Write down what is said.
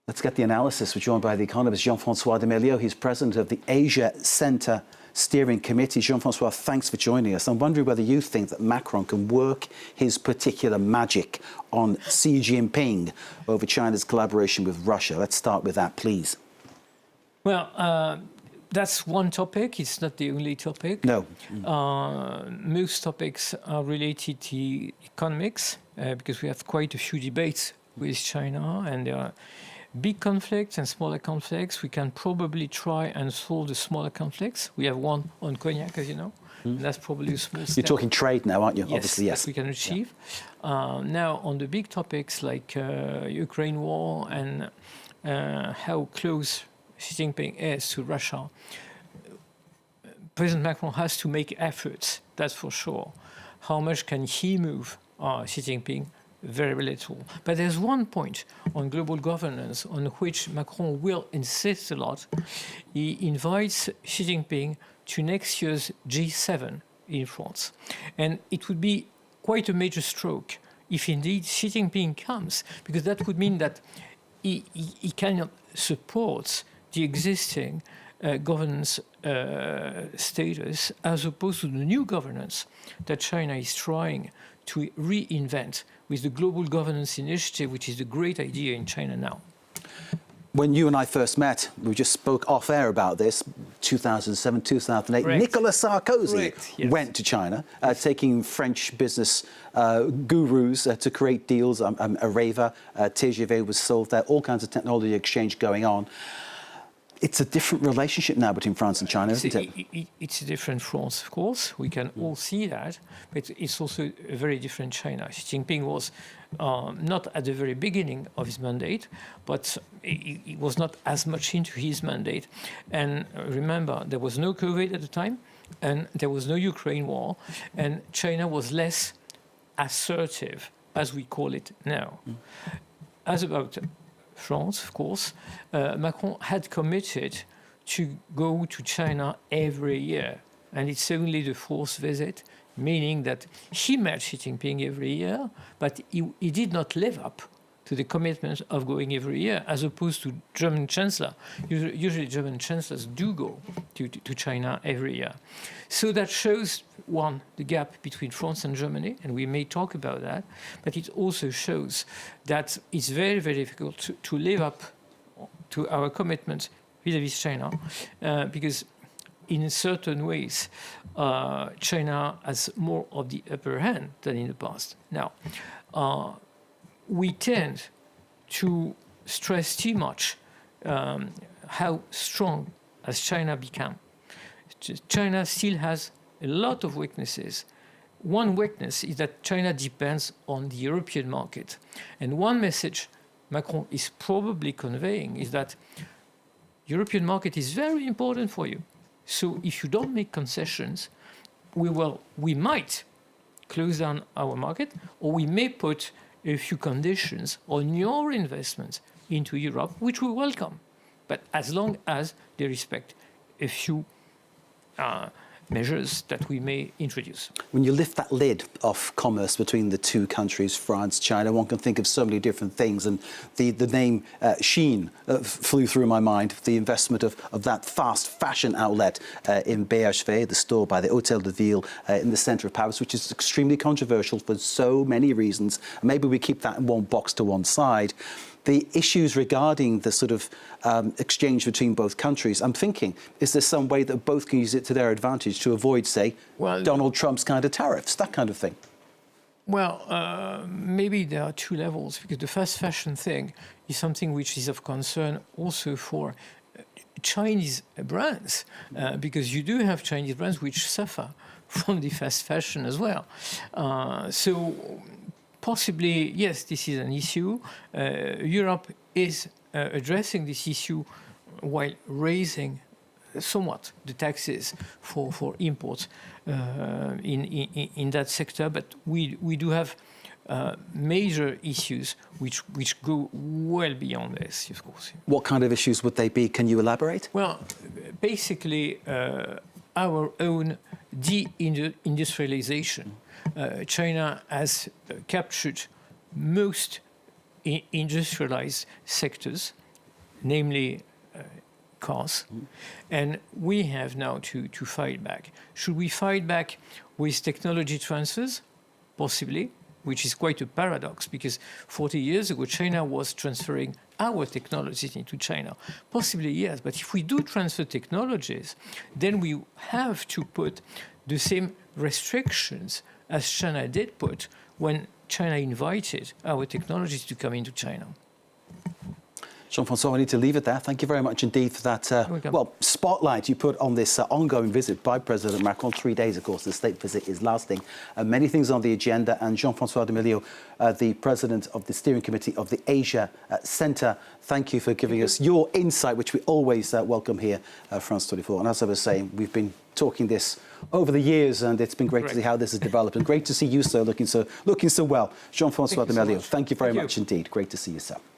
Let's get the analysis. We're joined by the economist Jean-François Di Meglio. He's president of the Asia Centre Steering Committee. Jean-François, thanks for joining us. I'm wondering whether you think that Macron can work his particular magic on Xi Jinping over China's collaboration with Russia. Let's start with that, please. Well, that's one topic. It's not the only topic. No. Most topics are related to economics because we have quite a few debates with China, and there are big conflicts and smaller conflicts. We can probably try and solve the smaller conflicts. We have one on cognac, as you know. And that's probably a small step. You're talking trade now, aren't you? Yes, obviously, yes. that we can achieve. Yeah. Now, on the big topics like Ukraine war and how close Xi Jinping is to Russia, President Macron has to make efforts, that's for sure. How much can he move Xi Jinping? Very little. But there's one point on global governance on which Macron will insist a lot. He invites Xi Jinping to next year's G7 in France. And it would be quite a major stroke if indeed Xi Jinping comes, because that would mean that he cannot support the existing governance status as opposed to the new governance that China is trying to reinvent with the Global Governance Initiative, which is the great idea in China now. When you and I first met, we just spoke off air about this, 2007, 2008. Correct. Nicolas Sarkozy Correct, yes. went to China, taking French business gurus to create deals. Areva, TGV was sold there, all kinds of technology exchange going on. It's a different relationship now between France and China, isn't it? It's a different France, of course. We can all see that. But it's also a very different China. Xi Jinping was not at the very beginning of his mandate, but he was not as much into his mandate. And remember, there was no COVID at the time, and there was no Ukraine war, and China was less assertive, as we call it now. As about France, of course, Macron had committed to go to China every year. And it's only the fourth visit, meaning that he met Xi Jinping every year, but he did not live up to the commitment of going every year, as opposed to German Chancellor. Usually German chancellors do go to China every year. So that shows, one, the gap between France and Germany, and we may talk about that, but it also shows that it's very, very difficult to live up to our commitment vis-à-vis China, because in certain ways, China has more of the upper hand than in the past. Now, we tend to stress too much how strong has China become. China still has a lot of weaknesses. One weakness is that China depends on the European market. And one message Macron is probably conveying is that European market is very important for you. So if you don't make concessions, we might close down our market, or we may put a few conditions on your investments into Europe, which we welcome, but as long as they respect a few measures that we may introduce. When you lift that lid off commerce between the two countries, France, China, one can think of so many different things. And the name Shein flew through my mind, the investment of that fast fashion outlet in BHV, the store by the Hôtel de Ville in the centre of Paris, which is extremely controversial for so many reasons. Maybe we keep that in one box to one side. The issues regarding the sort of exchange between both countries, I'm thinking, is there some way that both can use it to their advantage to avoid, say, Donald Trump's kind of tariffs, that kind of thing? Well, maybe there are two levels, because the fast fashion thing is something which is of concern also for Chinese brands, because you do have Chinese brands which suffer from the fast fashion as well. So possibly, yes, this is an issue. Europe is addressing this issue while raising somewhat the taxes for imports in that sector. But we do have major issues which go well beyond this, of course. What kind of issues would they be? Can you elaborate? Well, basically, our own deindustrialization. China has captured most industrialized sectors namely cars. And we have now to fight back. Should we fight back with technology transfers? Possibly, which is quite a paradox, because 40 years ago, China was transferring our technologies into China. Possibly, yes, but if we do transfer technologies, then we have to put the same restrictions as China did put when China invited our technologies to come into China. Jean-François, I need to leave it there. Thank you very much indeed for that spotlight you put on this ongoing visit by President Macron. 3 days, of course, the state visit is lasting. Many things on the agenda. And Jean-François Di Meglio, the president of the steering committee of the Asia Centre, thank you for giving us your insight, which we always welcome here at France 24. And as I was saying, we've been talking this over the years, and it's been great to see how this has developed, and great to see you, sir, looking so well. Jean-François Di Meglio, thank you very much indeed. Great to see you, sir.